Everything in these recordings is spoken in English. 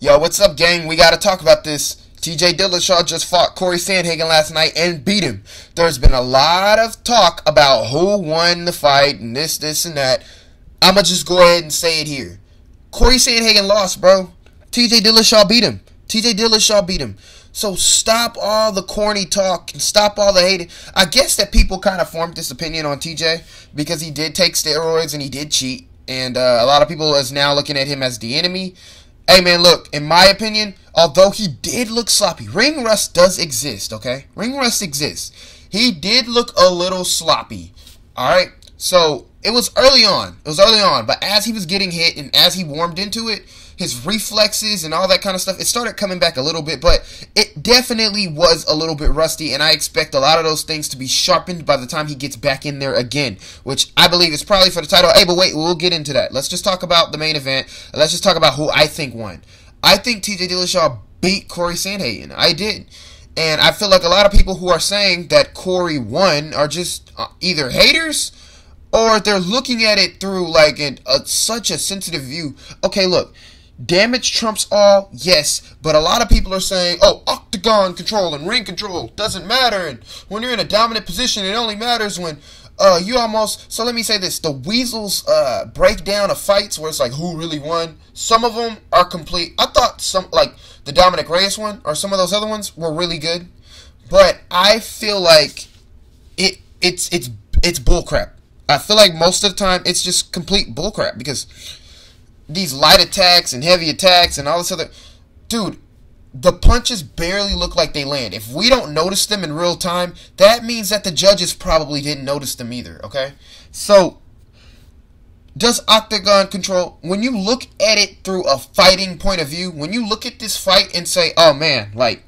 Yo, what's up, gang? We gotta talk about this. TJ Dillashaw just fought Cory Sandhagen last night and beat him. There's been a lot of talk about who won the fight and this, and that. I'ma just go ahead and say it here. Cory Sandhagen lost, bro. TJ Dillashaw beat him. TJ Dillashaw beat him. So stop all the corny talk and stop all the hating. I guess that people kind of formed this opinion on TJ because he did take steroids and he did cheat. And a lot of people is now looking at him as the enemy. Hey, man, look, in my opinion, although he did look sloppy, ring rust does exist, okay? Ring rust exists. He did look a little sloppy, all right? So it was early on. But as he was getting hit and as he warmed into it, his reflexes and all that kind of stuff, it started coming back a little bit, but it definitely was a little bit rusty, and I expect a lot of those things to be sharpened by the time he gets back in there again, which I believe is probably for the title. Hey, but wait, we'll get into that. Let's just talk about the main event. Let's just talk about who I think won. I think TJ Dillashaw beat Cory Sandhagen. I did. And I feel like a lot of people who are saying that Cory won are just either haters or they're looking at it through like such a sensitive view. Okay, look. Damage trumps all, yes, but a lot of people are saying, oh, octagon control and ring control doesn't matter, and when you're in a dominant position, it only matters when you almost, so let me say this, the Weasels breakdown of fights where it's like, who really won? Some of them are complete. I thought some, like the Dominic Reyes one, or some of those other ones were really good, but I feel like it's bullcrap. I feel like most of the time, it's just complete bullcrap, because these light attacks and heavy attacks and all this other... Dude, the punches barely look like they land. If we don't notice them in real time, that means that the judges probably didn't notice them either, okay? So, does octagon control... When you look at it through a fighting point of view, when you look at this fight and say, oh man, like...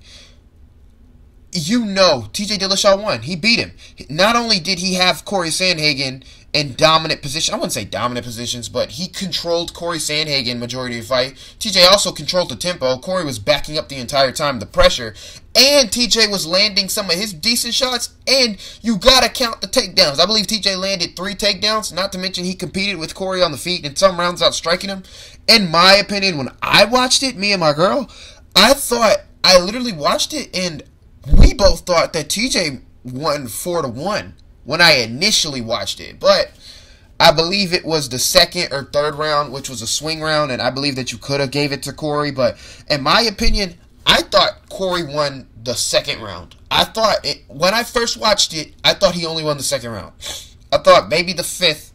You know, TJ Dillashaw won. He beat him. Not only did he have Cory Sandhagen in dominant position, I wouldn't say dominant positions, but he controlled Cory Sandhagen majority of the fight. TJ also controlled the tempo. Cory was backing up the entire time, the pressure, and TJ was landing some of his decent shots, and you gotta count the takedowns. I believe TJ landed 3 takedowns, not to mention he competed with Cory on the feet and some rounds out striking him. In my opinion, when I watched it, me and my girl, I literally watched it, and we both thought that TJ won 4-1 when I initially watched it. But I believe it was the second or third round, which was a swing round, and I believe that you could have gave it to Cory. But in my opinion, I thought Cory won the second round. When I first watched it, I thought he only won the second round. I thought maybe the fifth.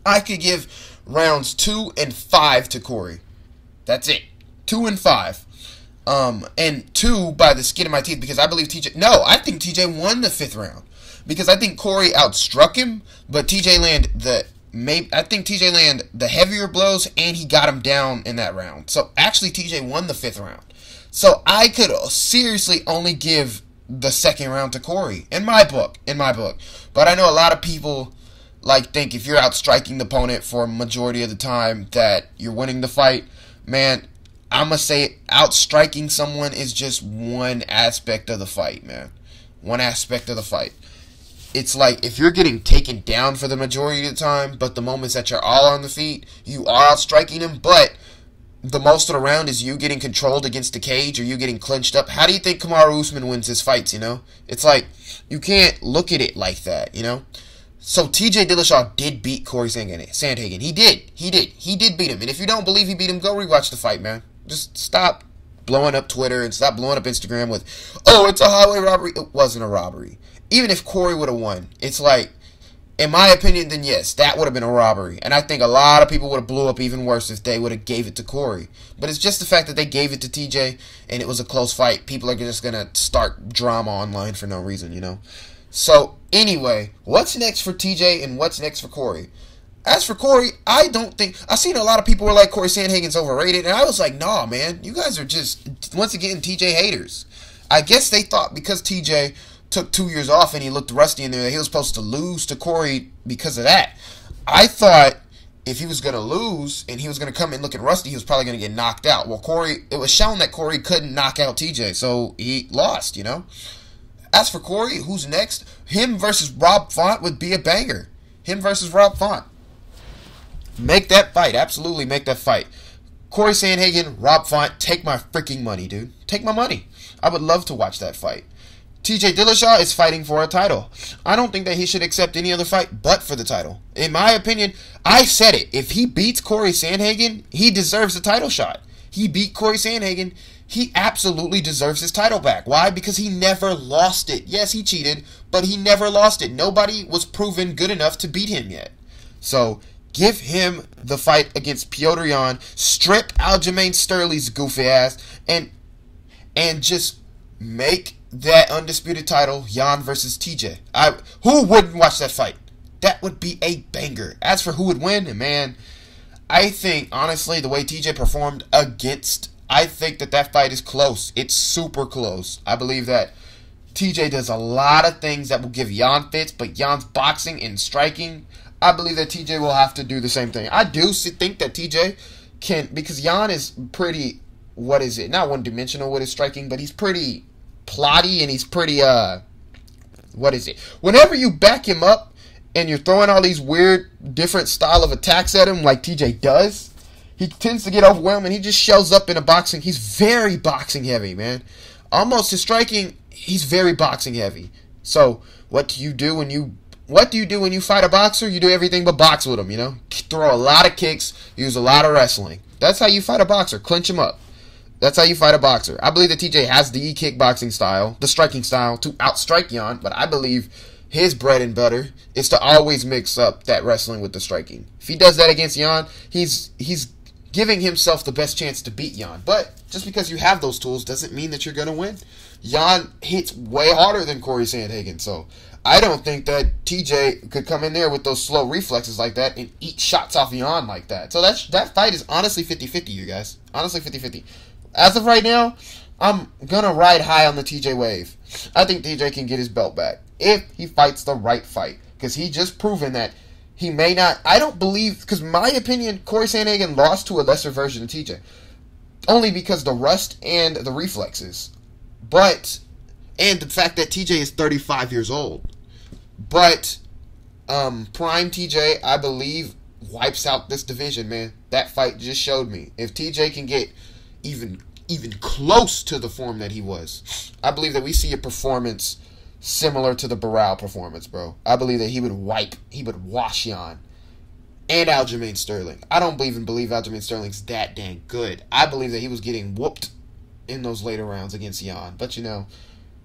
I could give rounds 2 and 5 to Cory. That's it. 2 and 5. And 2 by the skin of my teeth, because I believe I think TJ won the 5th round, because I think Cory outstruck him, but TJ landed the heavier blows, and he got him down in that round. So actually TJ won the 5th round. So I could seriously only give the 2nd round to Cory in my book. But I know a lot of people think if you're outstriking the opponent for a majority of the time that you're winning the fight. Man, I'm going to say outstriking someone is just one aspect of the fight, man. One aspect of the fight. It's like if you're getting taken down for the majority of the time, but the moments that you're all on the feet, you are outstriking them, but the most of the round is you getting controlled against the cage or you getting clinched up. How do you think Kamaru Usman wins his fights, you know? It's like you can't look at it like that, you know? So TJ Dillashaw did beat Cory Sandhagen. He did beat him. And if you don't believe he beat him, go rewatch the fight, man. Just stop blowing up Twitter and stop blowing up Instagram with, oh, it's a highway robbery. It wasn't a robbery. Even if Cory would have won, it's like, in my opinion, then yes, that would have been a robbery. And I think a lot of people would have blew up even worse if they would have gave it to Cory. But it's just the fact that they gave it to TJ and it was a close fight. People are just going to start drama online for no reason, you know. So anyway, what's next for TJ and what's next for Cory? As for Cory, I've seen a lot of people were like Cory Sandhagen's overrated, and I was like, nah, man, you guys are just, once again, TJ haters. I guess they thought because TJ took 2 years off and he looked rusty in there that he was supposed to lose to Cory because of that. I thought if he was going to lose and he was going to come in looking rusty, he was probably going to get knocked out. Well, it was shown that Cory couldn't knock out TJ, so he lost, you know. As for Cory, who's next? Him versus Rob Font would be a banger. Him versus Rob Font. Make that fight. Absolutely make that fight. Cory Sandhagen, Rob Font, take my freaking money, dude. Take my money. I would love to watch that fight. TJ Dillashaw is fighting for a title. I don't think that he should accept any other fight but for the title. In my opinion, I said it. If he beats Cory Sandhagen, he deserves a title shot. He beat Cory Sandhagen. He absolutely deserves his title back. Why? Because he never lost it. Yes, he cheated, but he never lost it. Nobody was proven good enough to beat him yet. So, give him the fight against Petr Yan, strip Aljamain Sterling's goofy ass, and just make that undisputed title Yan versus TJ. Who wouldn't watch that fight? That would be a banger. As for who would win, man, I think, honestly, the way TJ performed I think that fight is close. It's super close. I believe that TJ does a lot of things that will give Yan fits, but Yan's boxing and striking, I believe that TJ will have to do the same thing. I do think that TJ can, because Yan is pretty, not one-dimensional with his striking, but he's pretty plotty and he's pretty, whenever you back him up and you're throwing all these weird, different style of attacks at him like TJ does, he tends to get overwhelmed and he just shows up in a boxing. He's very boxing heavy, man. Almost his striking, he's very boxing heavy. So, what do you do when you fight a boxer? You do everything but box with him, you know? Throw a lot of kicks, use a lot of wrestling. That's how you fight a boxer. Clinch him up. That's how you fight a boxer. I believe that TJ has the kickboxing style, the striking style, to outstrike Yan, but I believe his bread and butter is to always mix up that wrestling with the striking. If he does that against Yan, he's giving himself the best chance to beat Yan. But just because you have those tools doesn't mean that you're going to win. Yan hits way harder than Cory Sandhagen, so I don't think that TJ could come in there with those slow reflexes like that and eat shots off Yan like that. So that fight is honestly 50-50, you guys. Honestly 50-50. As of right now, I'm going to ride high on the TJ wave. I think TJ can get his belt back if he fights the right fight. Because he just proven that he may not. I don't believe, because in my opinion, Cory Sandhagen lost to a lesser version of TJ. Only because the rust and the reflexes. And the fact that TJ is 35 years old. But prime TJ, I believe, wipes out this division, man. That fight just showed me. If TJ can get even close to the form that he was, I believe that we see a performance similar to the Barral performance, bro. I believe that he would wash Yan and Aljamain Sterling. I don't believe Aljamain Sterling's that dang good. I believe that he was getting whooped in those later rounds against Yan. But, you know,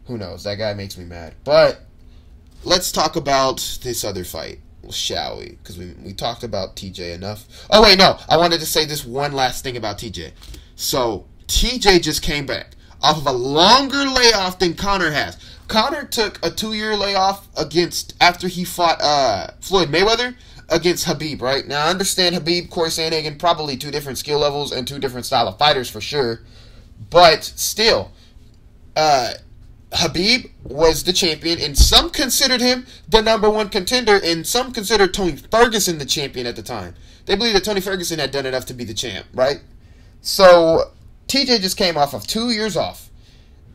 who knows? That guy makes me mad. But let's talk about this other fight, shall we? Because we talked about TJ enough. Oh, wait, no. I wanted to say this one last thing about TJ. So, TJ just came back off of a longer layoff than Conor has. Conor took a 2-year layoff after he fought Floyd Mayweather against Khabib, right? Now, I understand Khabib, Cory Sandhagen, probably 2 different skill levels and 2 different style of fighters for sure. But still, Khabib was the champion, and some considered him the #1 contender, and some considered Tony Ferguson the champion at the time. They believed that Tony Ferguson had done enough to be the champ, right? So, TJ just came off of 2 years off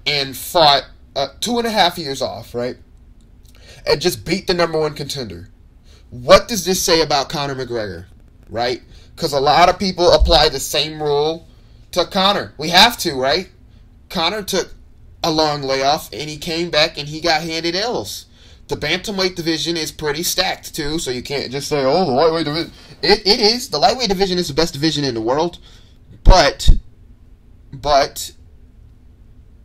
and fought 2.5 years off, right? And just beat the #1 contender. What does this say about Conor McGregor, right? Because a lot of people apply the same rule to Conor. We have to, right? Conor took a long layoff, and he came back, and he got handed L's. The bantamweight division is pretty stacked, too, so you can't just say, oh, the lightweight division. It is. The lightweight division is the best division in the world, but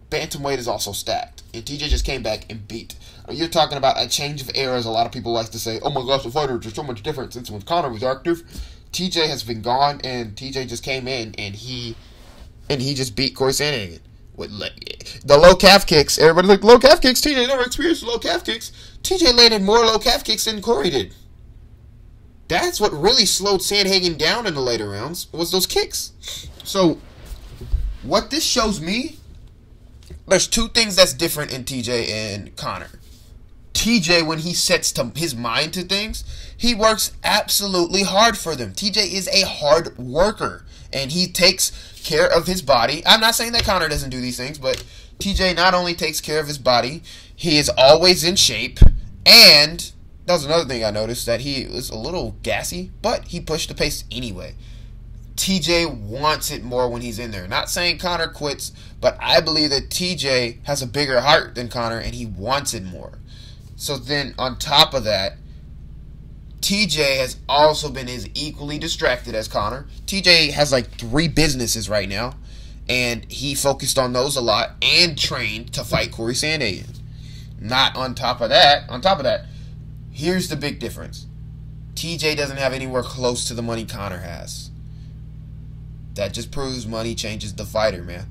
bantamweight is also stacked, and TJ just came back and beat. You're talking about a change of eras. A lot of people like to say, oh my gosh, the fighters are so much different since when Conor was active. TJ has been gone, and TJ just came in, and he just beat Cory Sandhagen. With the low calf kicks. Everybody like, low calf kicks? TJ never experienced low calf kicks. TJ landed more low calf kicks than Cory did. That's what really slowed Sandhagen down in the later rounds, was those kicks. So, what this shows me, there's 2 things that's different in TJ and Conor. TJ, when he sets his mind to things, he works absolutely hard for them. TJ is a hard worker, and he takes care of his body. I'm not saying that Conor doesn't do these things, but TJ not only takes care of his body, he is always in shape, and that was another thing I noticed, that he was a little gassy, but he pushed the pace anyway. TJ wants it more when he's in there. Not saying Conor quits, but I believe that TJ has a bigger heart than Conor and he wants it more. So then on top of that, TJ has also been as equally distracted as Conor. TJ has like 3 businesses right now, and he focused on those a lot and trained to fight Cory Sandhagen. Not on top of that, here's the big difference. TJ doesn't have anywhere close to the money Conor has. That just proves money changes the fighter, man.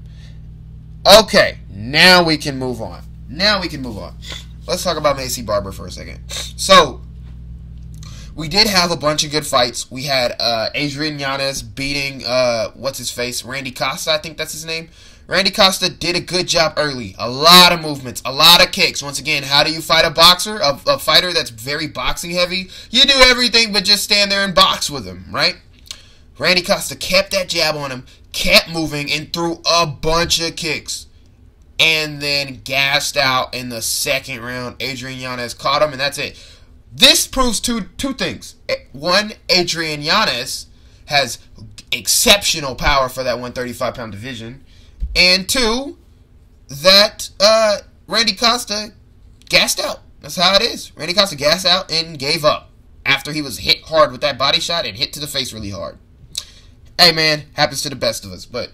Okay, now we can move on. Let's talk about Maycee Barber for a second. So, we did have a bunch of good fights. We had Adrian Yanez beating, what's-his-face? Randy Costa, I think that's his name. Randy Costa did a good job early. A lot of movements, a lot of kicks. Once again, how do you fight a boxer? A fighter that's very boxing heavy? You do everything but just stand there and box with him, right? Randy Costa kept that jab on him, kept moving, and threw a bunch of kicks. And then gassed out in the second round. Adrian Yanez caught him, and that's it. This proves two things. One, Adrian Yanez has exceptional power for that 135-pound division. And 2, that Randy Costa gassed out. That's how it is. Randy Costa gassed out and gave up after he was hit hard with that body shot and hit to the face really hard. Hey, man, happens to the best of us. But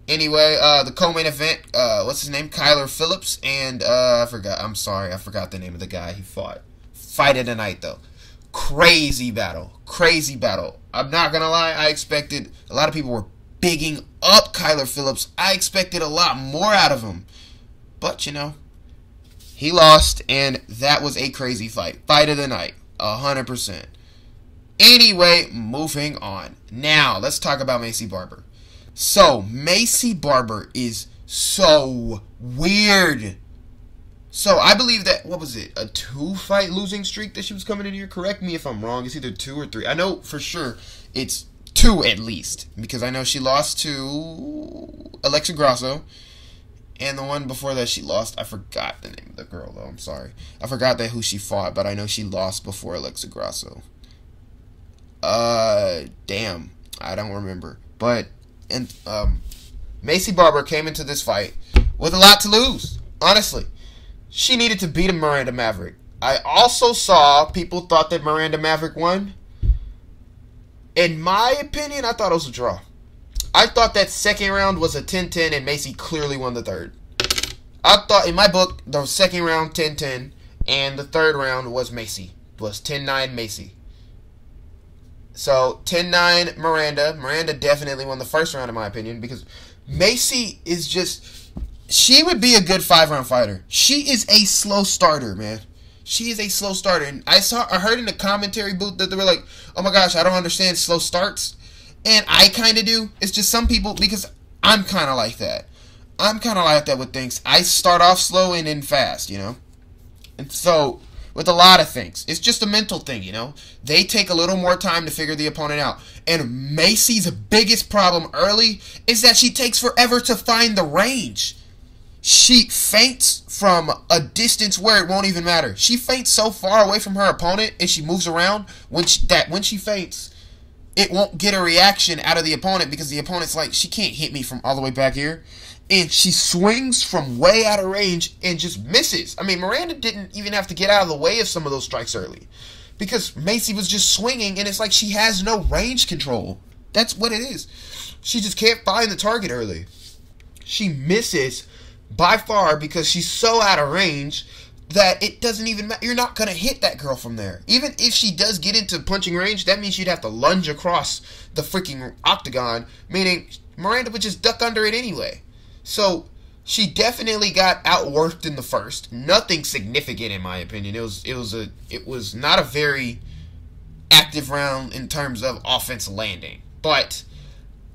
anyway, the co-main event, what's his name? Kyler Phillips and, I forgot the name of the guy he fought. Fight of the night, though. Crazy battle. I'm not going to lie, I expected, a lot of people were bigging up Kyler Phillips. I expected a lot more out of him. But, you know, he lost, and that was a crazy fight. Fight of the night, 100%. Anyway, moving on. Now, let's talk about Maycee Barber. So, Maycee Barber is so weird. So, I believe that, what was it, a 2-fight losing streak that she was coming in here? Correct me if I'm wrong. It's either 2 or 3. I know for sure it's 2 at least, because I know she lost to Alexa Grasso, and the one before that she lost, I forgot the name of the girl, though. I'm sorry. I forgot who she fought, but I know she lost before Alexa Grasso. Damn. I don't remember. But, and, Maycee Barber came into this fight with a lot to lose, honestly. She needed to beat a Miranda Maverick. I also saw people thought that Miranda Maverick won. In my opinion, I thought it was a draw. I thought that second round was a 10-10 and Maycee clearly won the third. I thought, in my book, the second round 10-10 and the third round was 10-9 Maycee. So, 10-9 Miranda. Miranda definitely won the first round, in my opinion, because Maycee is just, she would be a good 5-round fighter. She is a slow starter, man. She is a slow starter. And I heard in the commentary booth that they were like, oh my gosh, I don't understand slow starts. And I kind of do. It's just some people, because I'm kind of like that. I'm kind of like that with things. I start off slow and end fast, you know. And so, with a lot of things, it's just a mental thing, you know. They take a little more time to figure the opponent out. And Maycee's biggest problem early is that she takes forever to find the range. She feints from a distance where it won't even matter. She feints so far away from her opponent and she moves around when she feints, it won't get a reaction out of the opponent because the opponent's like, she can't hit me from all the way back here. And she swings from way out of range and just misses. I mean, Miranda didn't even have to get out of the way of some of those strikes early because Maycee was just swinging and it's like she has no range control. That's what it is. She just can't find the target early. She misses by far because she's so out of range that it doesn't even matter. You're not going to hit that girl from there. Even if she does get into punching range, that means she'd have to lunge across the freaking octagon, meaning Miranda would just duck under it anyway. So she definitely got outworked in the first. Nothing significant in my opinion. It was not a very active round in terms of offense landing. But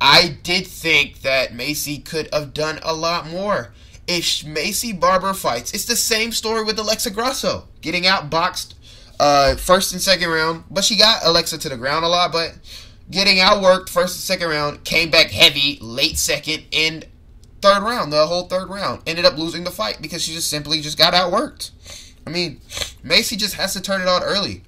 I did think that Maycee could have done a lot more. If Maycee Barber fights, it's the same story with Alexa Grasso. Getting outboxed first and second round. But she got Alexa to the ground a lot. But getting outworked first and second round. Came back heavy late second and third round. The whole third round. Ended up losing the fight because she just simply got outworked. I mean, Maycee just has to turn it on early.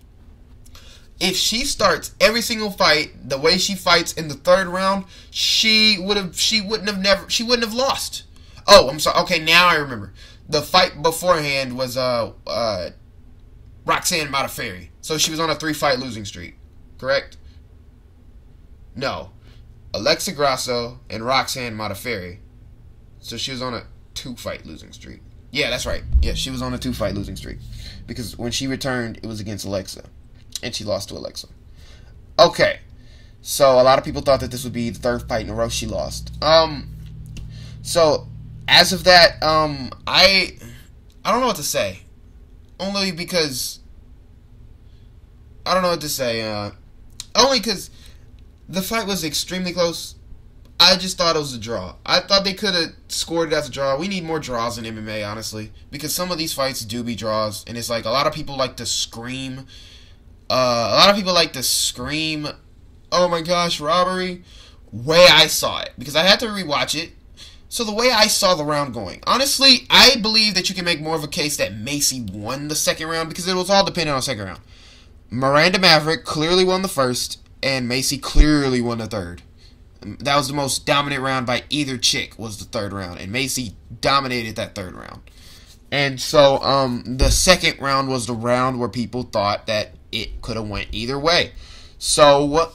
if she starts every single fight the way she fights in the third round, she wouldn't have lost. Oh, I'm sorry. Okay, now I remember. The fight beforehand was Roxanne Modafferi. So she was on a 3-fight losing streak, correct? No. Alexa Grasso and Roxanne Modafferi. So she was on a 2-fight losing streak. Yeah, that's right. Yeah, she was on a 2-fight losing streak. Because when she returned, it was against Alexa. And she lost to Alexa. Okay. So a lot of people thought that this would be the third fight in a row she lost. So as of that, I don't know what to say. Only because I don't know what to say. Only because the fight was extremely close. I just thought it was a draw. I thought they could have scored it as a draw. We need more draws in MMA, honestly, because some of these fights do be draws, and it's like a lot of people like to scream. Oh my gosh, robbery. Way I saw it, because I had to rewatch it. So the way I saw the round going, honestly, I believe that you can make more of a case that Maycee won the second round, because it was all dependent on the second round. Miranda Maverick clearly won the first, and Maycee clearly won the third. That was the most dominant round by either chick, was the third round, and Maycee dominated that third round. And so the second round was the round where people thought that it could have went either way. So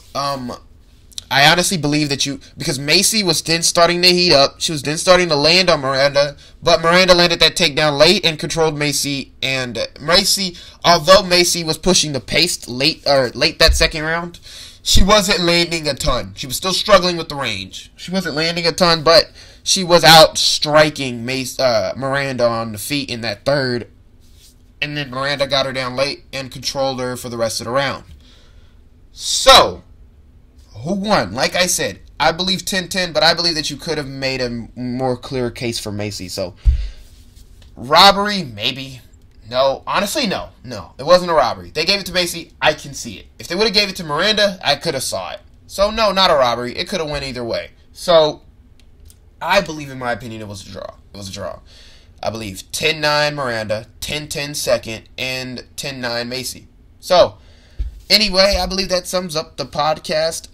I honestly believe that because Maycee was then starting to heat up, she was then starting to land on Miranda, but Miranda landed that takedown late and controlled Maycee. And Maycee, although Maycee was pushing the pace late that second round, she wasn't landing a ton. She was still struggling with the range. She wasn't landing a ton, but she was out striking Miranda on the feet in that third. And then Miranda got her down late and controlled her for the rest of the round. So, who won? Like I said, I believe 10-10, but I believe that you could have made a more clear case for Maycee. So, robbery, maybe. No, honestly, no. It wasn't a robbery. They gave it to Maycee. I can see it. If they would have gave it to Miranda, I could have saw it. So, no, not a robbery. It could have went either way. So, I believe, in my opinion, it was a draw. It was a draw. I believe 10-9 Miranda, 10-10 second, and 10-9 Maycee. So, anyway, I believe that sums up the podcast.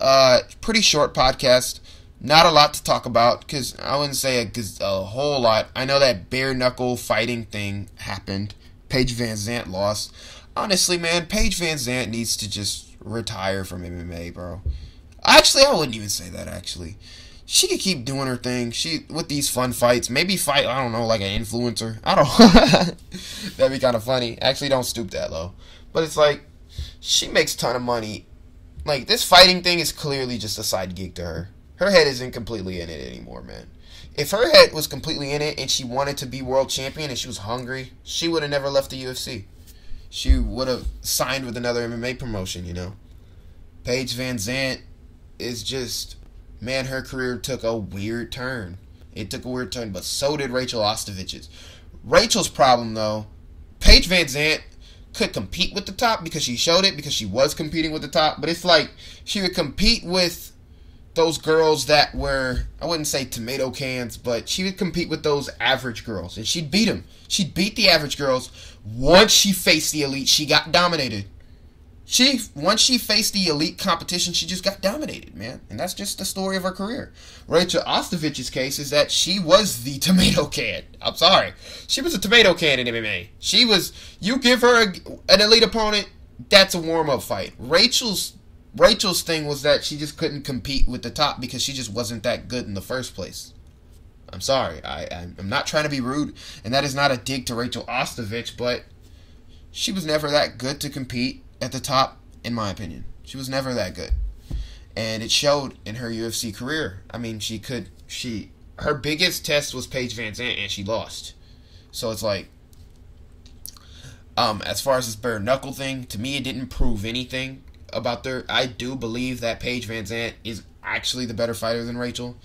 Pretty short podcast. Not a lot to talk about, because I wouldn't say a whole lot. I know that bare-knuckle fighting thing happened. Paige Vanzant lost. Honestly, man, Paige Vanzant needs to just retire from MMA, bro. Actually, I wouldn't even say that, actually. She could keep doing her thing. With these fun fights. Maybe fight, I don't know, like an influencer. I don't That'd be kind of funny. Actually, don't stoop that low. But it's like, she makes a ton of money. Like, this fighting thing is clearly just a side gig to her. Her head isn't completely in it anymore, man. If her head was completely in it and she wanted to be world champion and she was hungry, she would have never left the UFC. She would have signed with another MMA promotion, you know. Paige Vanzant is just, man, her career took a weird turn. It took a weird turn, but so did Rachel Ostovich's. Rachel's problem, though, Paige Vanzant could compete with the top because she showed it, because she was competing with the top, but it's like she would compete with those girls that were, I wouldn't say tomato cans, but she would compete with those average girls, and she'd beat them. She'd beat the average girls. Once she faced the elite, she got dominated. Once she faced the elite competition, she just got dominated, man. And that's just the story of her career. Rachel Ostovich's case is that she was the tomato can. I'm sorry. She was a tomato can in MMA. You give her an elite opponent, that's a warm-up fight. Rachel's thing was that she just couldn't compete with the top because she just wasn't that good in the first place. I'm sorry. I'm not trying to be rude, and that is not a dig to Rachel Ostovich, but she was never that good to compete at the top, in my opinion. She was never that good. And it showed in her UFC career. I mean, her biggest test was Paige Vanzant, and she lost. So it's like, as far as this bare knuckle thing, to me it didn't prove anything about her. I do believe that Paige Vanzant is actually the better fighter than Rachel.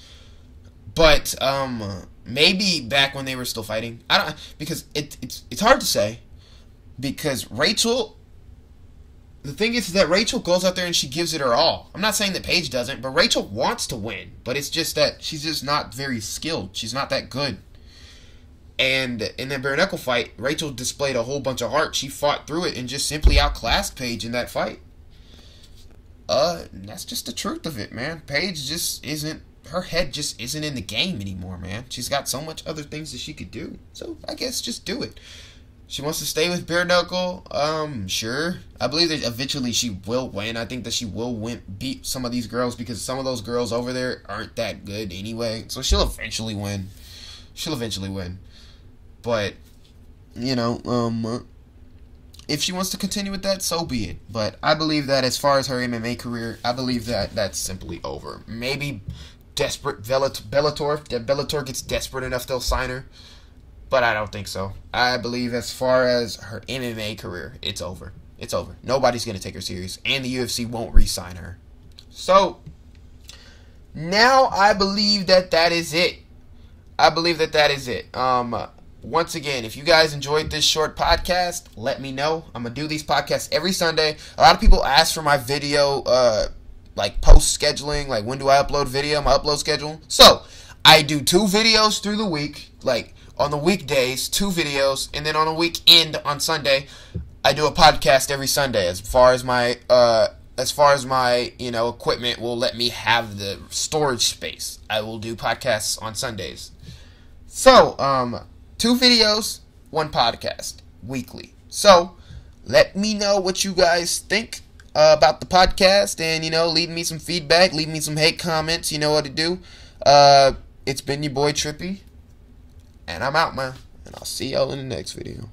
But maybe back when they were still fighting. Because it's hard to say. Because Rachel, the thing is that Rachel goes out there and she gives it her all. I'm not saying that Paige doesn't, but Rachel wants to win. But it's just that she's just not very skilled. She's not that good. And in that bare knuckle fight, Rachel displayed a whole bunch of heart. She fought through it and just simply outclassed Paige in that fight. That's just the truth of it, man. Paige just isn't, her head just isn't in the game anymore, man. She's got so much other things that she could do. So I guess just do it. She wants to stay with Bare Knuckle. Sure. I believe that eventually she will win. I think that she will beat some of these girls, because some of those girls over there aren't that good anyway. So she'll eventually win. But, you know, if she wants to continue with that, so be it. But I believe that as far as her MMA career, I believe that that's simply over. Maybe desperate Bellator gets desperate enough, they'll sign her. But I don't think so. I believe as far as her MMA career, it's over. It's over. Nobody's going to take her serious. And the UFC won't re-sign her. So, now I believe that that is it. Once again, if you guys enjoyed this short podcast, let me know. I'm going to do these podcasts every Sunday. A lot of people ask for my video, like post scheduling, like when do I upload video, my upload schedule. So, I do 2 videos through the week, like on the weekdays, 2 videos, and then on the weekend on Sunday, I do a podcast every Sunday. As far as my equipment will let me have the storage space, I will do podcasts on Sundays. So, 2 videos, 1 podcast weekly. So, let me know what you guys think about the podcast, and leave me some feedback, leave me some hate comments. You know what to do. It's been your boy Trippy. And I'm out, man. And I'll see y'all in the next video.